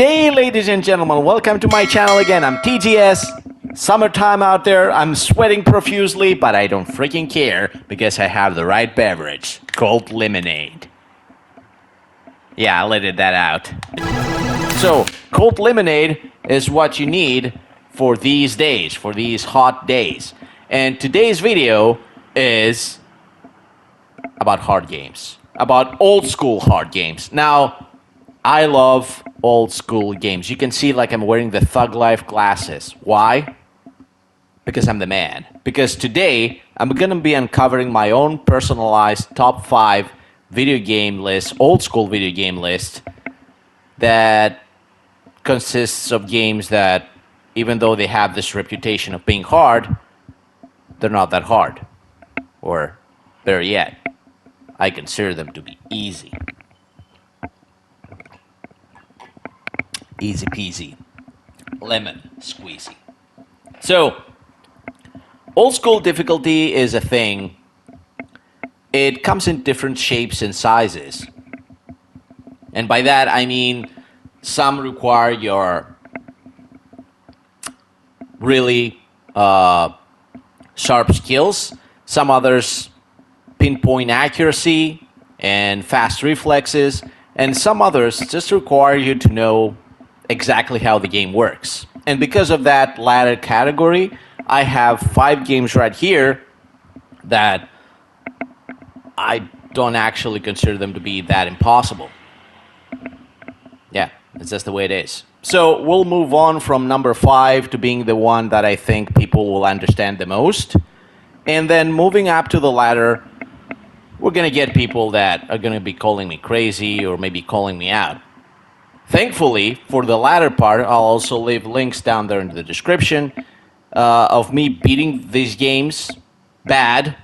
day, ladies and gentlemen. Welcome to my channel again. I'm TGS. Summertime out there. I'm sweating profusely, but I don't freaking care because I have the right beverage. Cold lemonade. Yeah, I let that out. So, cold lemonade is what you need for these days, for these hot days. And today's video is about hard games, about old school hard games. Now, I love old school games. You can see like I'm wearing the Thug Life glasses. Why? Because I'm the man. Because today, I'm going to be uncovering my own personalized top 5 video game list, old school video game list, that consists of games that, even though they have this reputation of being hard, they're not that hard. Or, better yet, I consider them to be easy. Easy peasy. Lemon squeezy. So, old school difficulty is a thing. It comes in different shapes and sizes. And by that, I mean some require your really sharp skills. Some others pinpoint accuracy and fast reflexes. And some others just require you to know exactly how the game works. And because of that latter category, I have 5 games right here that I don't actually consider them to be that impossible. Yeah, it's just the way it is. So we'll move on from number 5 to being the one that I think people will understand the most. And then moving up to the ladder, we're going to get people that are going to be calling me crazy or maybe calling me out. Thankfully, for the latter part, I'll also leave links down there in the description of me beating these games bad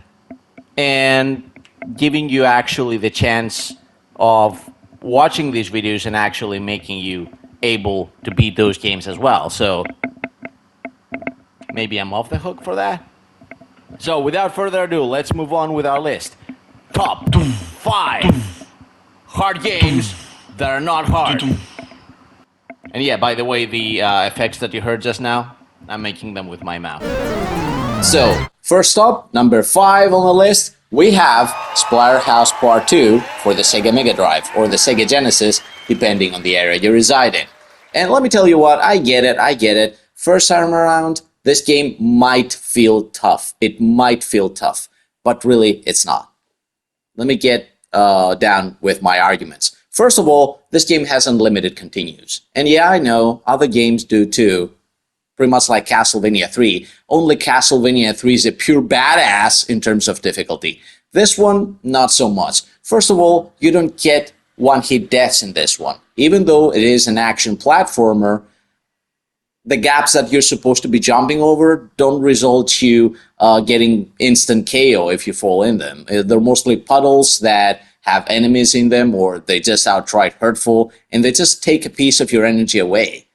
and giving you actually the chance of watching these videos and actually making you able to beat those games as well. So maybe I'm off the hook for that. So without further ado, let's move on with our list. Top 5 hard games that are not hard. And yeah, by the way, the effects that you heard just now, I'm making them with my mouth. So, first up, number 5 on the list, we have Splatterhouse Part 2 for the Sega Mega Drive or the Sega Genesis, depending on the area you reside in. And let me tell you what, I get it. First time around, this game might feel tough. It might feel tough, but really, it's not. Let me get down with my arguments. First of all, this game has unlimited continues. And yeah, I know, other games do too. Pretty much like Castlevania 3. Only Castlevania 3 is a pure badass in terms of difficulty. This one, not so much. First of all, you don't get one-hit deaths in this one. Even though it is an action platformer, the gaps that you're supposed to be jumping over don't result you getting instant KO if you fall in them. They're mostly puddles that have enemies in them, or they just outright hurtful, and they just take a piece of your energy away.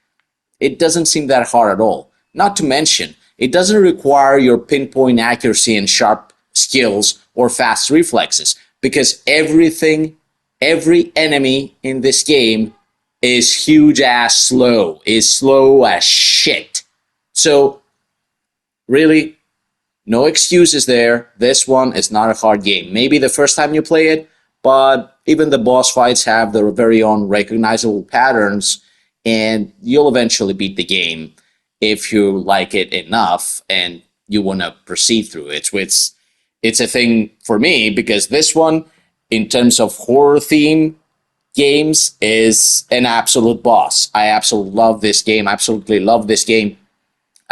It doesn't seem that hard at all. Not to mention, it doesn't require your pinpoint accuracy and sharp skills or fast reflexes, because every enemy in this game is huge ass slow, is slow as shit. So, really, no excuses there. This one is not a hard game. Maybe the first time you play it, but even the boss fights have their very own recognizable patterns, and you'll eventually beat the game if you like it enough and you want to proceed through it. It's a thing for me because this one, in terms of horror theme games, is an absolute boss. I absolutely love this game. I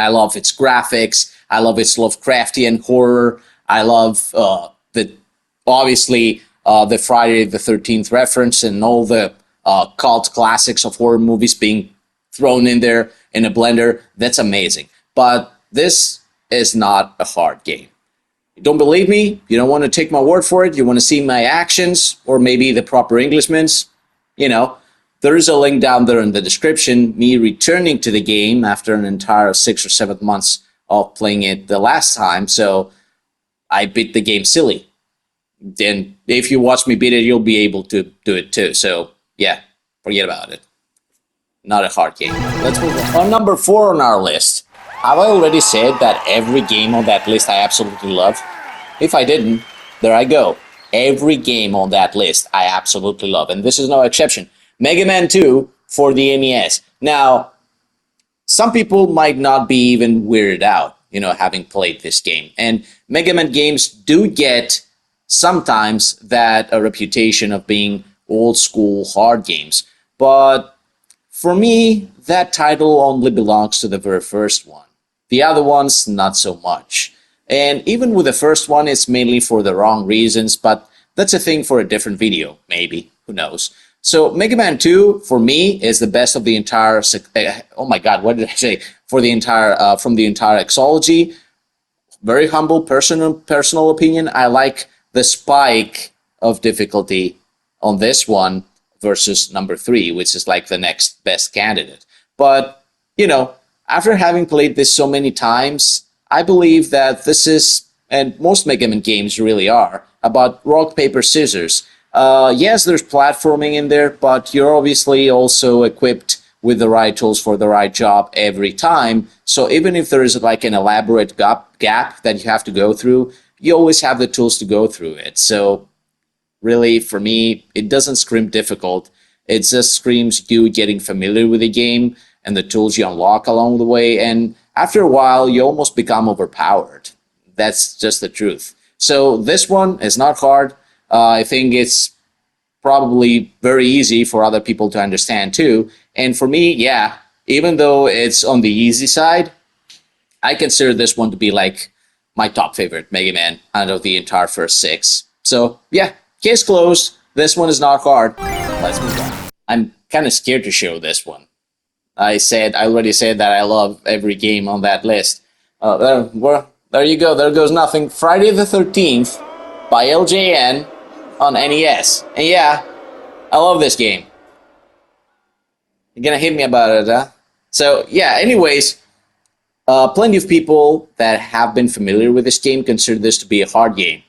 love its graphics. I love its Lovecraftian horror. I love obviously the Friday the 13th reference and all the cult classics of horror movies being thrown in there in a blender. That's amazing. But this is not a hard game. You don't believe me? You don't want to take my word for it? You want to see my actions or maybe the proper Englishmans? You know, there is a link down there in the description, me returning to the game after an entire 6 or 7 months of playing it the last time. So I beat the game silly. Then if you watch me beat it, you'll be able to do it too. So yeah, forget about it. not a hard game. Let's move on. On number 4 on our list, have I already said that every game on that list I absolutely love? If I didn't, there I go. Every game on that list I absolutely love, and this is no exception. Mega Man 2 for the NES. Now, some people might not be even weirded out, having played this game. And Mega Man games do get sometimes that a reputation of being old school hard games. But for me, that title only belongs to the very first one. The other ones, not so much. And even with the first one, it's mainly for the wrong reasons, but that's a thing for a different video, maybe. Who knows? So Mega Man 2, for me, is the best of the entire... oh my god, what did I say? For the entire, from the entire Xology. Very humble, personal opinion. I like the spike of difficulty on this one versus number 3, which is like the next best candidate. But, after having played this so many times, I believe that this is, and most Mega Man games really are, about rock, paper, scissors. Yes, there's platforming in there, but you're obviously also equipped with the right tools for the right job every time. So even if there is like an elaborate gap that you have to go through, you always have the tools to go through it. So really, for me, it doesn't scream difficult. It just screams you getting familiar with the game and the tools you unlock along the way. And after a while, you almost become overpowered. That's just the truth. So this one is not hard. I think it's probably very easy for other people to understand too. And for me, yeah, even though it's on the easy side, I consider this one to be like my top favorite Mega Man out of the entire first 6. So yeah, case closed. This one is not hard. Let's move on. I'm kind of scared to show this one. I already said that I love every game on that list. There you go. There goes nothing. Friday the 13th by LJN on NES. And yeah, I love this game. You're gonna hit me about it, huh? So yeah, anyways, plenty of people that have been familiar with this game consider this to be a hard game.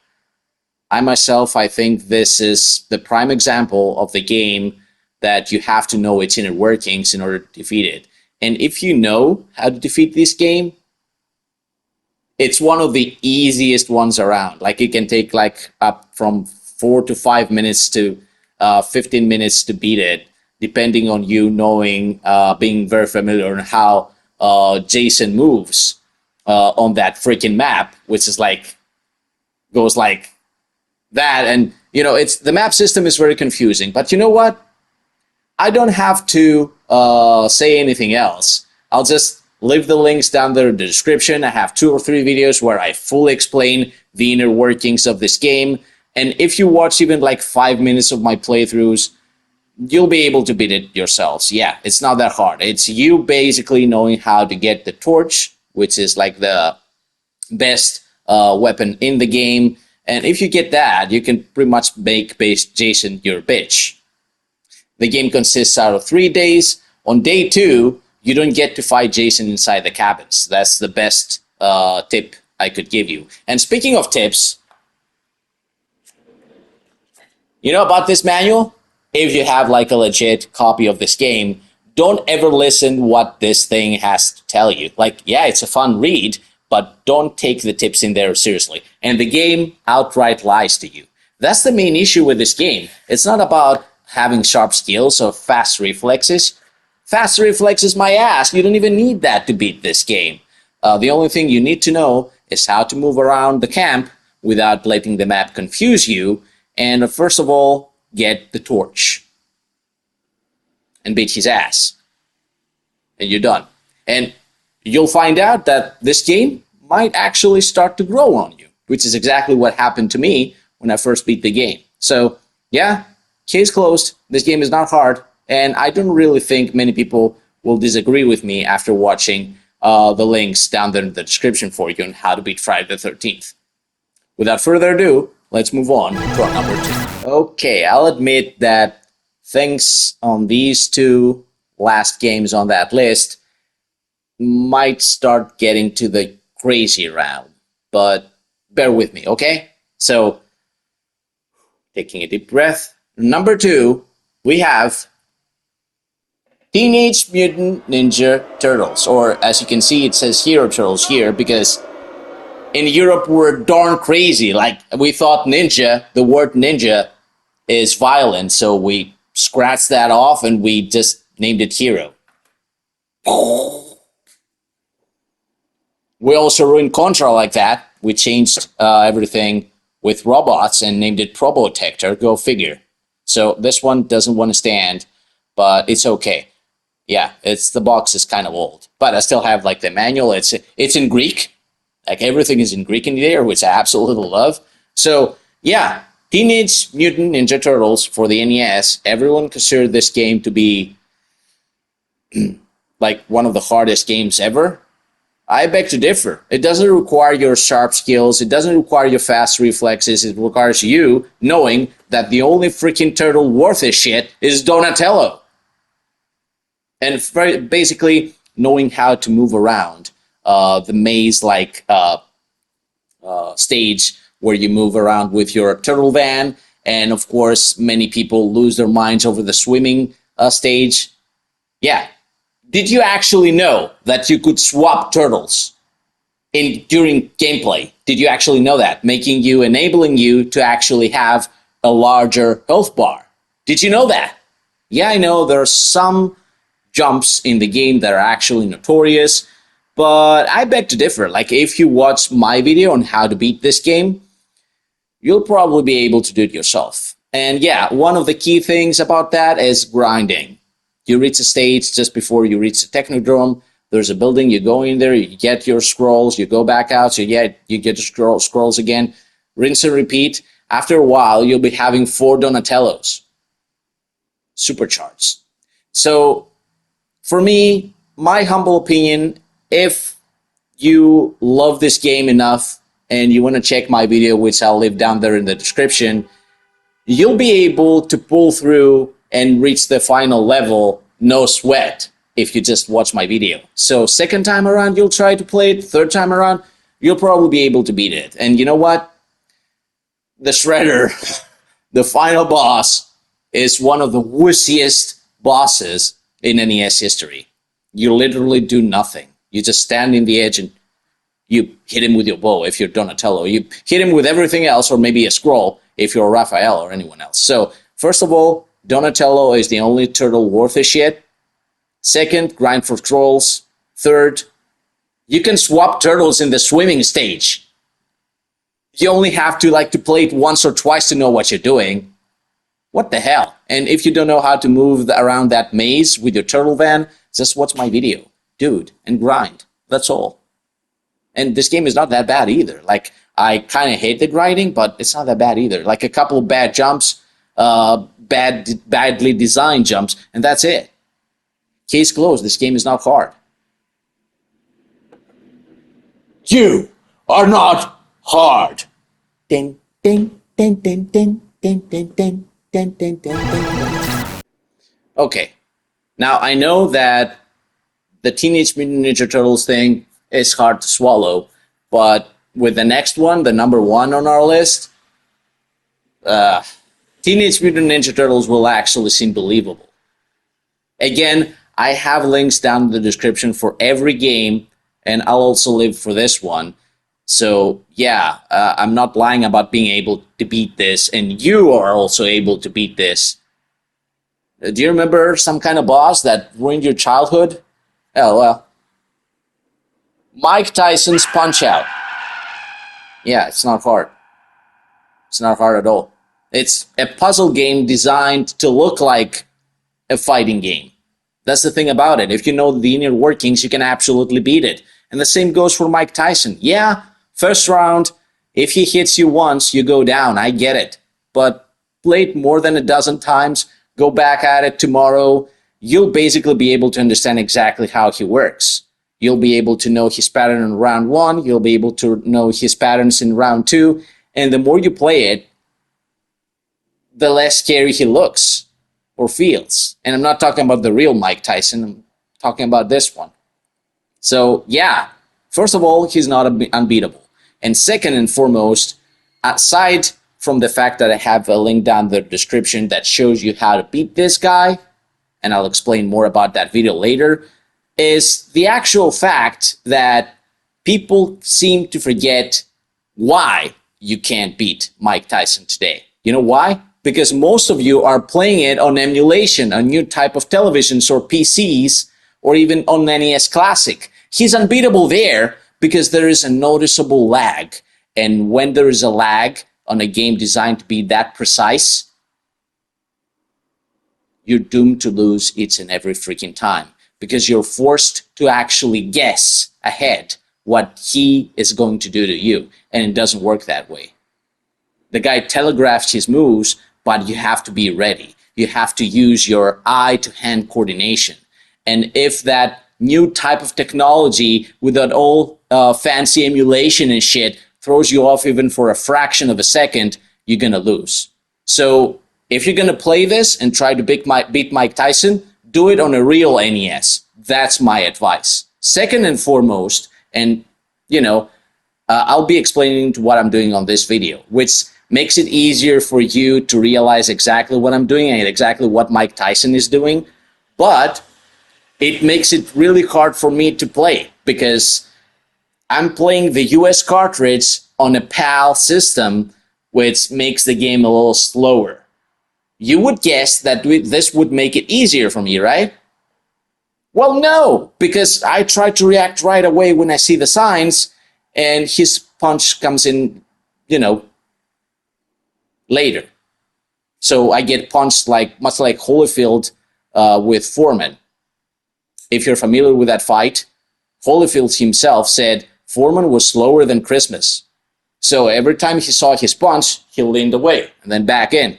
I think this is the prime example of the game that you have to know its inner workings in order to defeat it. And if you know how to defeat this game, it's one of the easiest ones around. Like it can take like up from 4 to 5 minutes to 15 minutes to beat it, depending on you knowing, being very familiar on how Jason moves on that freaking map, which is like, goes like that. And, it's the map system is very confusing. But you know what? I don't have to say anything else. I'll just leave the links down there in the description. I have 2 or 3 videos where I fully explain the inner workings of this game. And if you watch even like 5 minutes of my playthroughs, you'll be able to beat it yourselves. Yeah, it's not that hard. It's you basically knowing how to get the torch, which is like the best weapon in the game. And if you get that, you can pretty much make Jason your bitch. The game consists out of 3 days. On day 2, you don't get to fight Jason inside the cabins. That's the best tip I could give you. And speaking of tips, about this manual? If you have like a legit copy of this game, don't ever listen what this thing has to tell you. Like, yeah, it's a fun read, but don't take the tips in there seriously. And the game outright lies to you. That's the main issue with this game. It's not about having sharp skills or fast reflexes. Fast reflexes, my ass. You don't even need that to beat this game. The only thing you need to know is how to move around the camp without letting the map confuse you. And first of all, get the torch and beat his ass. And you're done. And you'll find out that this game might actually start to grow on you, which is exactly what happened to me when I first beat the game. So, yeah, case closed. This game is not hard. And I don't really think many people will disagree with me after watching the links down there in the description for you on how to beat Friday the 13th. Without further ado, let's move on to our number 2. Okay, I'll admit that things on these 2 last games on that list might start getting to the crazy round, but bear with me, okay? So, taking a deep breath. Number 2, we have Teenage Mutant Ninja Turtles, or as you can see, it says Hero Turtles here because in Europe we're darn crazy. Like, we thought ninja, the word ninja, is violent, so we scratched that off and we just named it Hero. We also ruined Contra like that. We changed everything with robots and named it Probotector. Go figure. So this one doesn't want to stand, but it's okay. Yeah, the box is kind of old, but I still have like the manual. It's in Greek. Like, everything is in Greek in there, which I absolutely love. So yeah, Teenage Mutant Ninja Turtles for the NES. Everyone considered this game to be like one of the hardest games ever. I beg to differ. It doesn't require your sharp skills. It doesn't require your fast reflexes. It requires you knowing that the only freaking turtle worth a shit is Donatello. And basically knowing how to move around the maze-like stage where you move around with your turtle van. And of course, many people lose their minds over the swimming stage. Yeah. Did you actually know that you could swap turtles during gameplay? Did you actually know that? Enabling you to actually have a larger health bar. Did you know that? Yeah, I know there are some jumps in the game that are actually notorious, but I beg to differ. Like, if you watch my video on how to beat this game, you'll probably be able to do it yourself. And yeah, one of the key things about that is grinding. You reach a stage just before you reach the Technodrome. There's a building, you go in there, you get your scrolls, you go back out, so yeah, you get your scrolls again, rinse and repeat. After a while, you'll be having 4 Donatellos, supercharged. So for me, my humble opinion, if you love this game enough and you want to check my video, which I'll leave down there in the description, you'll be able to pull through and reach the final level no sweat if you just watch my video. So second time around, you'll try to play it. Third time around, you'll probably be able to beat it. And you know what? The Shredder, the final boss, is one of the wussiest bosses in NES history. You literally do nothing. You just stand in the edge and you hit him with your bow if you're Donatello. You hit him with everything else, or maybe a scroll if you're Raphael or anyone else. So first of all, Donatello is the only turtle worth a shit. Second, grind for scrolls. Third, you can swap turtles in the swimming stage. You only have to play it once or twice to know what you're doing. What the hell? And if you don't know how to move around that maze with your turtle van, just watch my video, dude, and grind. That's all. And this game is not that bad either. Like, I kind of hate the grinding, but it's not that bad either. Like, a couple of bad jumps, badly designed jumps, and that's it. Case closed. This game is not hard. You are not hard. Ding, ding, ding, ding, ding, ding, ding, ding. Dun, dun, dun, dun. Okay, now I know that the Teenage Mutant Ninja Turtles thing is hard to swallow, but with the next one, the number 1 on our list, Teenage Mutant Ninja Turtles will actually seem believable. Again, I have links down in the description for every game, and I'll also leave for this one. So yeah, I'm not lying about being able to beat this, and you are also able to beat this. Do you remember some kind of boss that ruined your childhood? Oh, well. Mike Tyson's Punch-Out. Yeah, it's not hard. It's not hard at all. It's a puzzle game designed to look like a fighting game. That's the thing about it. If you know the inner workings, you can absolutely beat it. And the same goes for Mike Tyson. Yeah, first round, if he hits you once, you go down. I get it. But play it more than a dozen times, go back at it tomorrow, you'll basically be able to understand exactly how he works. You'll be able to know his pattern in round 1, you'll be able to know his patterns in round 2, and the more you play it, the less scary he looks or feels. And I'm not talking about the real Mike Tyson, I'm talking about this one. So yeah, first of all, he's not unbeatable. And second and foremost, aside from the fact that I have a link down the description that shows you how to beat this guy, and I'll explain more about that video later, is the actual fact that people seem to forget why you can't beat Mike Tyson today. You know why? Because most of you are playing it on emulation, on new type of televisions or PCs, or even on NES Classic. He's unbeatable there because there is a noticeable lag. And when there is a lag on a game designed to be that precise, you're doomed to lose each and every freaking time because you're forced to actually guess ahead what he is going to do to you. And it doesn't work that way. The guy telegraphs his moves, but you have to be ready. You have to use your eye-to-hand coordination. And if that new type of technology with that old fancy emulation and shit throws you off even for a fraction of a second, you're going to lose. So if you're going to play this and try to beat Mike Tyson, do it on a real NES. That's my advice. Second and foremost, and I'll be explaining what I'm doing on this video, which makes it easier for you to realize exactly what I'm doing and exactly what Mike Tyson is doing. But it makes it really hard for me to play because I'm playing the US cartridge on a PAL system, which makes the game a little slower. You would guess that this would make it easier for me, right? Well, no, because I try to react right away when I see the signs, and his punch comes in, later. So I get punched much like Holyfield with Foreman. If you're familiar with that fight, Holyfield himself said Foreman was slower than Christmas. So every time he saw his punch, he leaned away and then back in.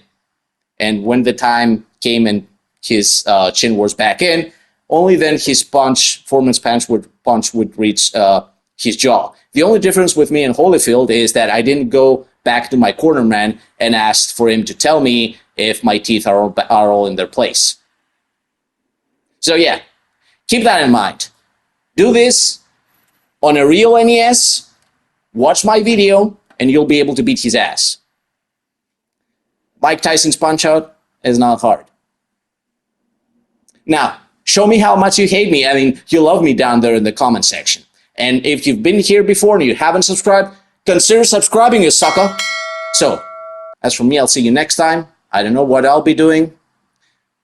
And when the time came and his chin was back in, only then Foreman's punch would reach his jaw. The only difference with me and Holyfield is that I didn't go back to my corner man and asked for him to tell me if my teeth are all in their place. So yeah, keep that in mind. Do this on a real NES, watch my video, and you'll be able to beat his ass. Mike Tyson's Punch-Out is not hard. Now, show me how much you hate me. I mean, you love me down there in the comment section. And if you've been here before and you haven't subscribed, consider subscribing, you sucker. So, as for me, I'll see you next time. I don't know what I'll be doing,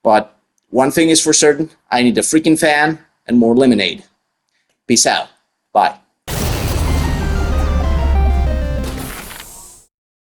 but one thing is for certain, I need a freaking fan and more lemonade. Peace out. Bye.